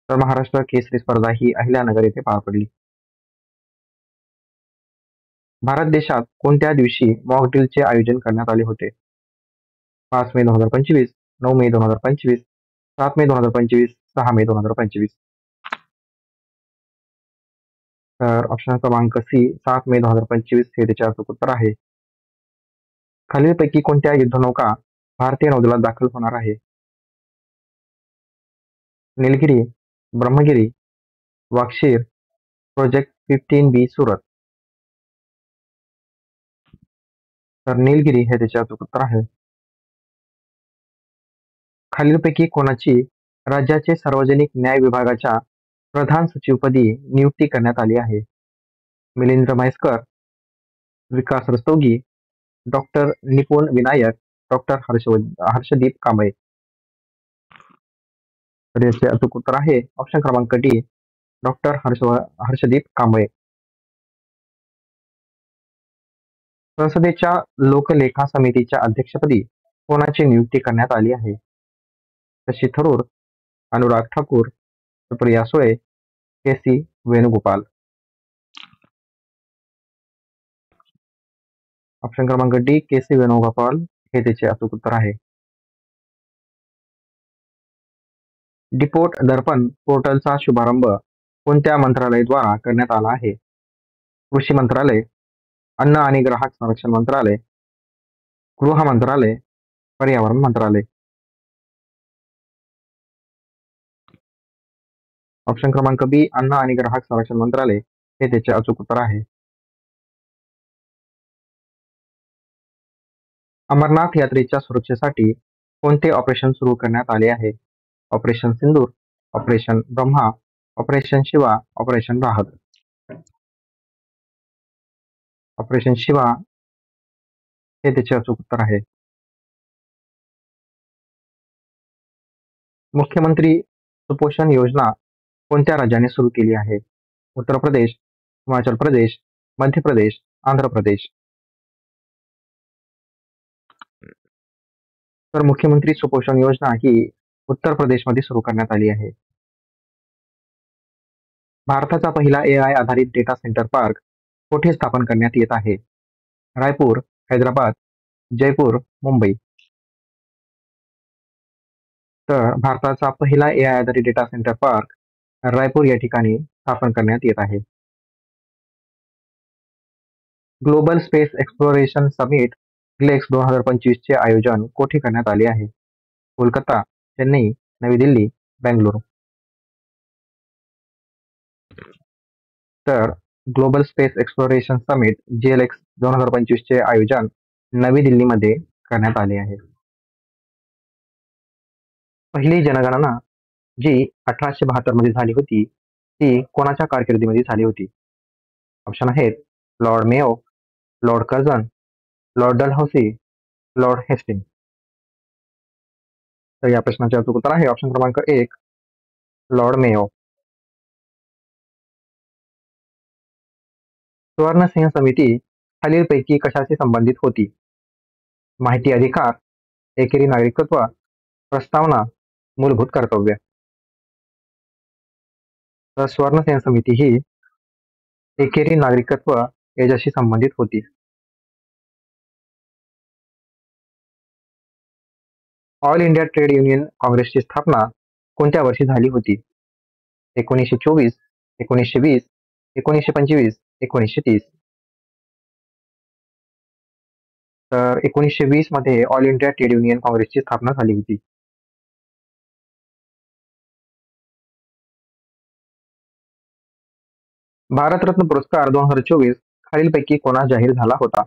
तर महाराष्ट्र केसरी स्पर्धा ही अहिल्यानगर येथे पार पडली. भारत देशात कोणत्या दिवशी मॉक ड्रिलचे आयोजन करण्यात आले होते? 5 मे 2025, 9 मे 2025, 7 मे 2025, 6 मे 2025. तर ऑप्शन क्रमांक सी 7 मे 2025 हे त्याचे अचूक उत्तर आहे. खालीलपैकी कोणत्या युद्धनौका भारतीय नौदलात दाखल होणार आहे? Nilgiri, Brahmagiri, Vagsheer, project 15B Surat. तर निलगिरी हे त्याचे अचूक उत्तर आहे. खालीलपैकी कोणाची राज्याचे सार्वजनिक न्याय विभागाच्या प्रधान सचिवपदी नियुक्ती करण्यात आली आहे? मिलिंद म्हैसकर, विकास रस्तोगी, डॉक्टर निपुण विनायक, डॉक्टर हर्षदीप कांबळे. तर याचे अचूक उत्तर आहे ऑप्शन क्रमांक डी डॉक्टर हर्षदीप कांबळे. संसदेच्या लोकलेखा समितीच्या अध्यक्षपदी कोणाची नियुक्ती करण्यात आली आहे? शशी थरूर, अनुराग ठाकूर, सुप्रिया सुळे, के सी वेणुगोपाल. ऑप्शन क्रमांक डी के सी वेणुगोपाल हे त्याचे अचूक उत्तर आहे. डिपोट दर्पण पोर्टलचा शुभारंभ कोणत्या मंत्रालयाद्वारा करण्यात आला आहे? कृषी मंत्रालय, अन्न आणि ग्राहक संरक्षण मंत्रालय, गृह मंत्रालय, पर्यावरण मंत्रालय. ऑप्शन क्रमांक बी अन्न आणि ग्राहक संरक्षण मंत्रालय हे त्याचे अचूक उत्तर आहे. अमरनाथ यात्रेच्या सुरक्षेसाठी कोणते ऑपरेशन सुरू करण्यात आले आहे? Operation Sindoor, Operation Brahma, Operation Shiva, Operation Rahat. Operation Shiva हे त्याचे अचूक उत्तर आहे. मुख्यमंत्री सुपोषण योजना कोणत्या राज्याने सुरू केली आहे? उत्तर प्रदेश, हिमाचल प्रदेश, मध्य प्रदेश, आंध्र प्रदेश. तर मुख्यमंत्री सुपोषण योजना ही उत्तर प्रदेशमध्ये सुरू करण्यात आली आहे. भारताचा पहिला AI आधारित डेटा सेंटर पार्क कुठे स्थापन करण्यात येत आहे? रायपूर, हैदराबाद, जयपूर, मुंबई. तर भारताचा पहिला AI आधारित डेटा सेंटर पार्क रायपूर या ठिकाणी स्थापन करण्यात येत आहे. ग्लोबल स्पेस एक्सप्लोरेशन समिट ग्लेक्स 2025 चे आयोजन कोठे करण्यात आले आहे? कोलकाता, चेन्नई, नवी दिल्ली, बेंगळुरू. तर global space exploration summit GLX 2025 चे आयोजन नवी दिल्लीमध्ये करण्यात आले आहे. पहिली जनगणना जी 1872 मध्ये झाली होती ती कोणाच्या कारकिर्दीमध्ये झाली होती? ऑप्शन आहेत Lord Mayo, Lord Curzon, Lord Dalhousie, Lord Hastings. तर या प्रश्नाचे अचूक उत्तर आहे ऑप्शन क्रमांक 1 लॉर्ड मेयो. सुवर्णसिंह समिती खालीलपैकी कशाशी संबंधित होती? माहिती अधिकार, एकेरी नागरिकत्व, प्रस्तावना, मूलभूत कर्तव्य. तर सुवर्णसिंह समिती ही एकेरी नागरिकत्व याच्याशी संबंधित होती. ऑल इंडिया ट्रेड युनियन काँग्रेसची स्थापना कोणत्या वर्षी झाली होती? 1924, 1920, 1925, 1930. तर 1920 मध्ये ऑल इंडिया ट्रेड युनियन काँग्रेसची स्थापना झाली होती. भारतरत्न पुरस्कार 2024 खालीलपैकी कोणास जाहीर झाला होता?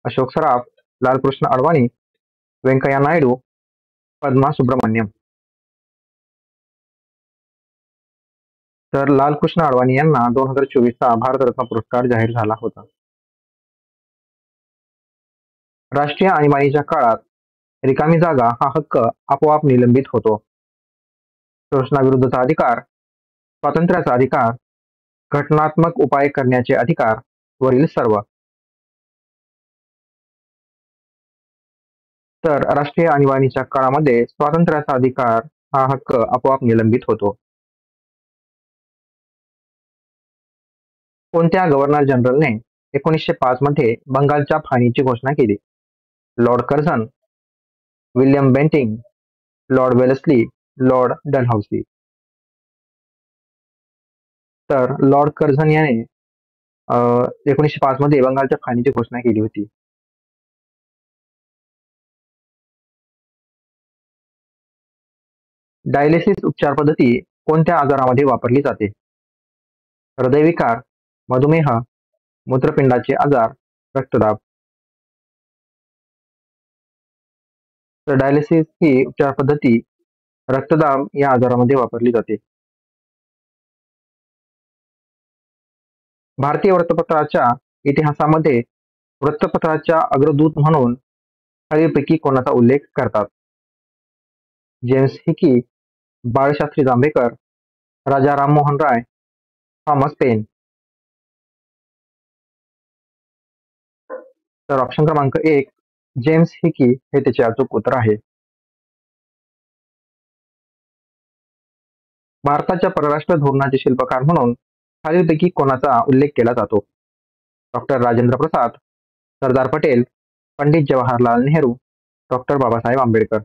अशोक सराफ, लालकृष्ण अडवाणी, व्यंकय्या नायडू, पद्मा सुब्रमण्यम. तर लालकृष्ण अडवाणी यांना 2024चा भारतरत्न पुरस्कार जाहीर झाला होता. राष्ट्रीय आणीबाणीच्या काळात रिकामी जागा हा हक्क आपोआप निलंबित होतो. शोषणाविरुद्धचा अधिकार, स्वातंत्र्याचा अधिकार, घटनात्मक उपाय करण्याचे अधिकार वरील सर्व. तर राष्ट्रीय आणीबाणीच्या काळामध्ये स्वातंत्र्याचा अधिकार हा हक्क आपोआप निलंबित होतो. कोणत्या गव्हर्नर जनरलने 1905 मध्ये बंगालच्या फाळणीची घोषणा केली? Lord Curzon, William Bentinck, Lord Wellesley, Lord Dalhousie. तर लॉर्ड कर्झन याने 1905 मध्ये बंगालच्या फाळणीची घोषणा केली होती. डायलिसिस उपचार पद्धती कोणत्या आजारामध्ये वापरली जाते? हृदयविकार, मधुमेह, मूत्रपिंडाचे आजार, रक्तदाब. तर डायलिसिस ही उपचार पद्धती रक्तदाब या आजारामध्ये वापरली जाते. भारतीय वृत्तपत्राच्या इतिहासामध्ये वृत्तपत्राच्या अग्रदूत म्हणून खालीलपैकी कोणाचा उल्लेख करतात? James Hicky, Balshastri Jambhekar, Raja Rammohan Roy, Thomas pen. तर ऑप्शन क्रमांक 1 जेम्स हिकी हे त्याचे अचूक उत्तर आहे. भारताच्या परराष्ट्र धोरणाचे शिल्पकार म्हणून खालीलपैकी कोणाचा उल्लेख केला जातो? Doctor Rajendra Prasad, Sardar Patel, Pandit Jawaharlal Nehru, doctor Babasaheb Ambedkar.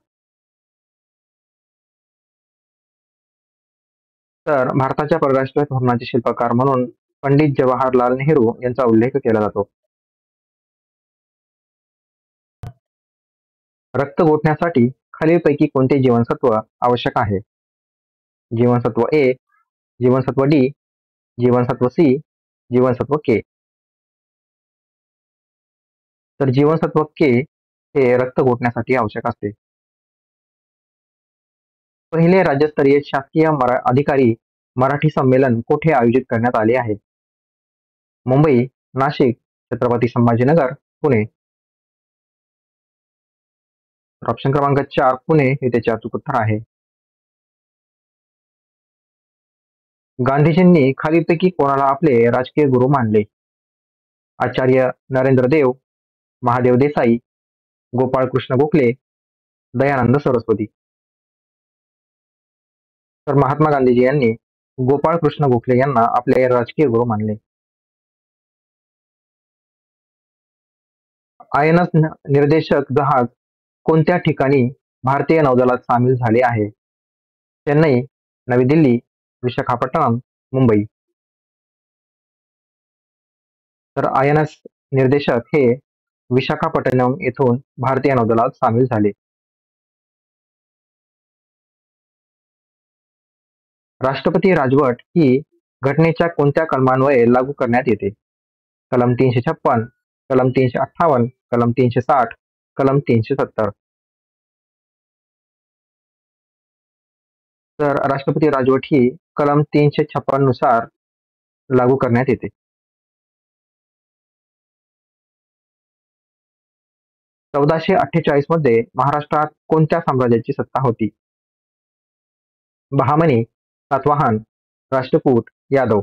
तर भारताच्या परराष्ट्र धोरणाचे शिल्पकार म्हणून पंडित जवाहरलाल नेहरू यांचा उल्लेख केला जातो. रक्त गोठण्यासाठी खालीलपैकी कोणते जीवनसत्व आवश्यक आहे? जीवनसत्व ए, जीवनसत्व डी, जीवनसत्व सी, जीवनसत्व के. तर जीवनसत्व के हे रक्त गोठण्यासाठी आवश्यक असते. पहिले राज्यस्तरीय शासकीय अधिकारी मराठी संमेलन कोठे आयोजित करण्यात आले आहे? मुंबई, नाशिक, छत्रपती संभाजीनगर, पुणे. तर ऑप्शन क्रमांक 4 पुणे हे त्याचे अचूक उत्तर आहे. गांधीजींनी खालीलपैकी कोणाला आपले राजकीय गुरु मानले? आचार्य नरेंद्र देव, महादेव देसाई, गोपाळ कृष्ण गोखले, दयानंद सरस्वती. तर महात्मा गांधीजी यांनी गोपाळ कृष्ण गोखले यांना आपले राजकीय गुरु मानले. आयएनएस निर्देशक जहाज कोणत्या ठिकाणी भारतीय नौदलात सामील झाले आहे? चेन्नई, नवी दिल्ली, विशाखापट्टणम, मुंबई. तर आयएनएस निर्देशक हे विशाखापट्टणम येथून भारतीय नौदलात सामील झाले. राष्ट्रपती राजवट ही घटनेच्या कोणत्या कलमान्वये लागू करण्यात येते? कलम 356, कलम 358, कलम 360, कलम 370. तर राष्ट्रपती राजवट ही कलम 356 नुसार लागू करण्यात येते. चौदाशे 48 मध्ये महाराष्ट्रात कोणत्या साम्राज्याची सत्ता होती? बहामनी, सातवाहन, राष्ट्रकूट, यादव.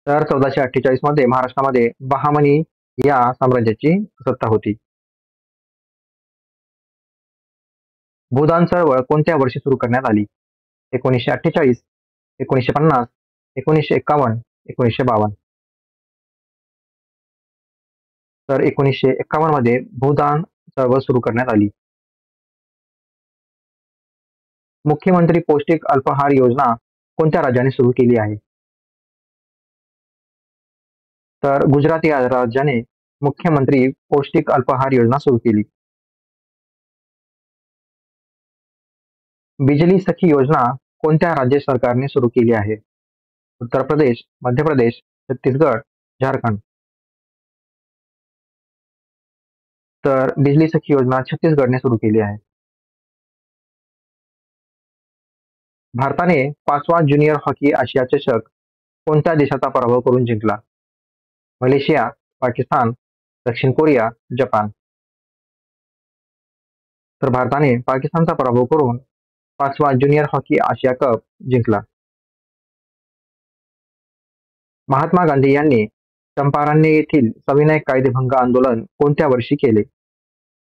तर 1448 मध्ये महाराष्ट्रामध्ये बहामनी या साम्राज्याची सत्ता होती. भूदान चळवळ कोणत्या वर्षी सुरू करण्यात आली? 1948, 1950, 1951, 1952. तर 1951 मध्ये भूदान चळवळ सुरू करण्यात आली. मुख्यमंत्री पौष्टिक अल्पाहार योजना कोणत्या राज्याने सुरू केली आहे? तर गुजरात या राज्याने मुख्यमंत्री पौष्टिक अल्पाहार योजना सुरू केली. बिजली सखी योजना कोणत्या राज्य सरकारने सुरू केली आहे? उत्तर प्रदेश, मध्य प्रदेश, छत्तीसगड, झारखंड. तर बिजली सखी योजना छत्तीसगडने सुरू केली आहे. भारताने 5वा ज्युनियर हॉकी आशिया चषक कोणत्या देशाचा पराभव करून जिंकला? मलेशिया, पाकिस्तान, दक्षिण कोरिया, जपान. तर भारताने पाकिस्तानचा पराभव करून 5वा ज्युनियर हॉकी आशिया कप जिंकला. महात्मा गांधी यांनी चंपारण्य येथील सविनय कायदेभंग आंदोलन कोणत्या वर्षी केले?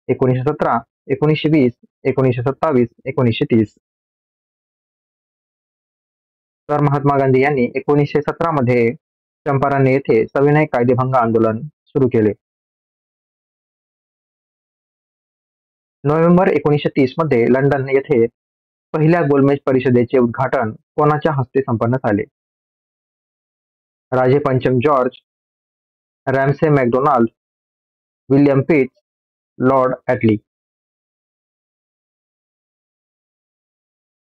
1917, 1920, 1927, 1930. तर महात्मा गांधी यांनी 1917 मध्ये चंपारण्य येथे सविनय कायदेभंग आंदोलन सुरू केले. नोव्हेंबर 1930 मध्ये लंडन येथे पहिल्या गोलमेज परिषदेचे उद्घाटन कोणाच्या हस्ते संपन्न झाले? राजे पंचम George, Ramsay McDonald, William पिट्स, Lord ॲटली.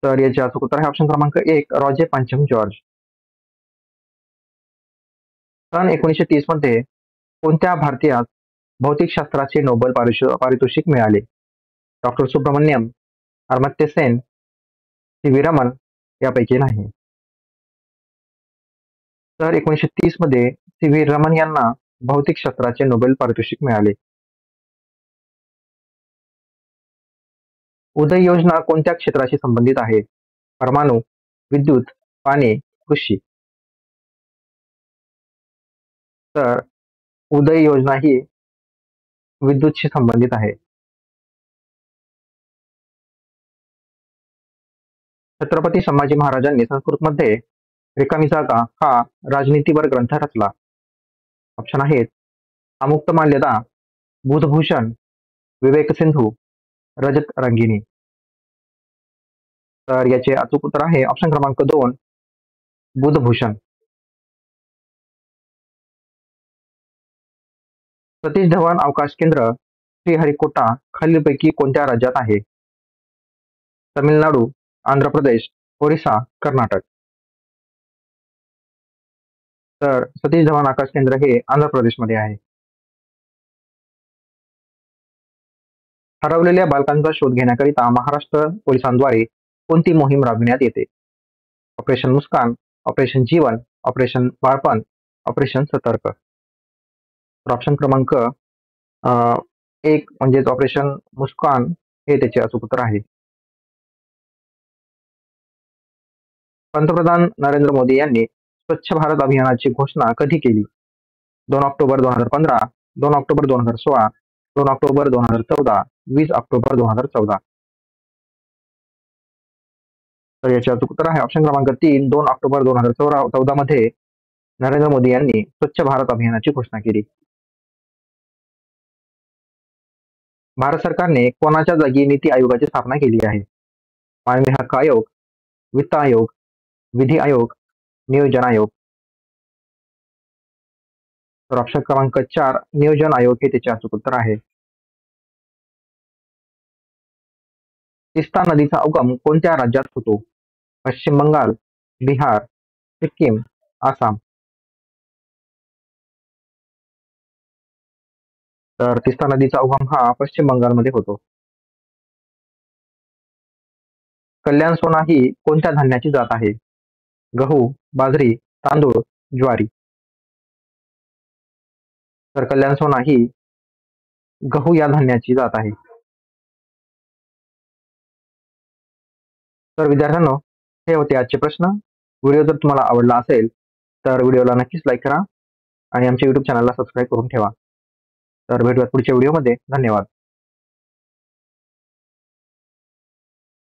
तर याचे अचूक उत्तर आहे ऑप्शन क्रमांक 1 रॉजे पंचम जॉर्ज. सन 1930 मध्ये कोणत्या भारतीयास भौतिकशास्त्राचे नोबेल पारितोषिक मिळाले? Doctor Subramanyam, Amartya Sen, C V Raman यापैकी नाही. तर 1930 मध्ये सी व्ही रमन यांना भौतिकशास्त्राचे नोबेल पारितोषिक मिळाले. उदय योजना कोणत्या क्षेत्राशी संबंधित आहे? परमाणु, विद्युत, पाणी, कृषी. तर उदय योजना ही विद्युतशी संबंधित आहे. छत्रपती संभाजी महाराजांनी संस्कृतमध्ये रिकामी जागा हा राजनीतीवर ग्रंथ रचला. ऑप्शन आहेत अमुक्तमाल्यदा, बुधभूषण, विवेक सिंधू, रजत रंगिणी. तर याचे अचूक उत्तर आहे ऑप्शन क्रमांक 2 बुधभूषण. सतीश धवन अवकाश केंद्र श्रीहरिकोटा खालीलपैकी कोणत्या राज्यात आहे? तमिळनाडू, आंध्र प्रदेश, ओरिसा, कर्नाटक. तर सतीश धवन आकाश केंद्र हे आंध्र प्रदेशमध्ये आहे. हरवलेल्या बालकांचा शोध घेण्याकरिता महाराष्ट्र पोलिसांद्वारे कोणती मोहीम राबविण्यात येते? ऑपरेशन मुस्कान, ऑपरेशन जीवन, ऑपरेशन बाळपण, ऑपरेशन सतर्क. तर ऑप्शन क्रमांक 1 म्हणजेच ऑपरेशन मुस्कान हे त्याचे अचूक उत्तर आहे. पंतप्रधान नरेंद्र मोदी यांनी स्वच्छ भारत अभियानाची घोषणा कधी केली? 2 ऑक्टोबर 2015, 2 ऑक्टोबर 2016, 2 ऑक्टोबर 2014, 20 ऑक्टोबर 2014. तर याचे अचूक उत्तर आहे ऑप्शन क्रमांक 3, 2 ऑक्टोबर 2014 मध्ये नरेंद्र मोदी यांनी स्वच्छ भारत अभियानाची घोषणा केली. भारत सरकारने कोणाच्या जागी नीती आयोगाची स्थापना केली आहे? मानवी हक्क आयोग, वित्त आयोग, विधी आयोग, नियोजन आयोग. तर ऑप्शन क्रमांक 4 नियोजन आयोग हे त्याचे अचूक उत्तर आहे. तिस्ता नदीचा उगम कोणत्या राज्यात होतो? पश्चिम बंगाल, बिहार, सिक्कीम, आसाम. तर तिस्ता नदीचा उगम हा पश्चिम बंगालमध्ये होतो. कल्याण सोना ही कोणत्या धान्याची जात आहे? गहू, बाजरी, तांदूळ, ज्वारी. तर कल्याण सोना ही गहू या धान्याची जात आहे. तर विद्यार्थ्यांनो, हे होते आजचे प्रश्न. व्हिडिओ जर तुम्हाला आवडला असेल तर व्हिडिओला नक्कीच लाईक करा आणि आमच्या YouTube चॅनलला सबस्क्राईब करून ठेवा. तर भेटूयात पुढच्या व्हिडिओमध्ये. धन्यवाद.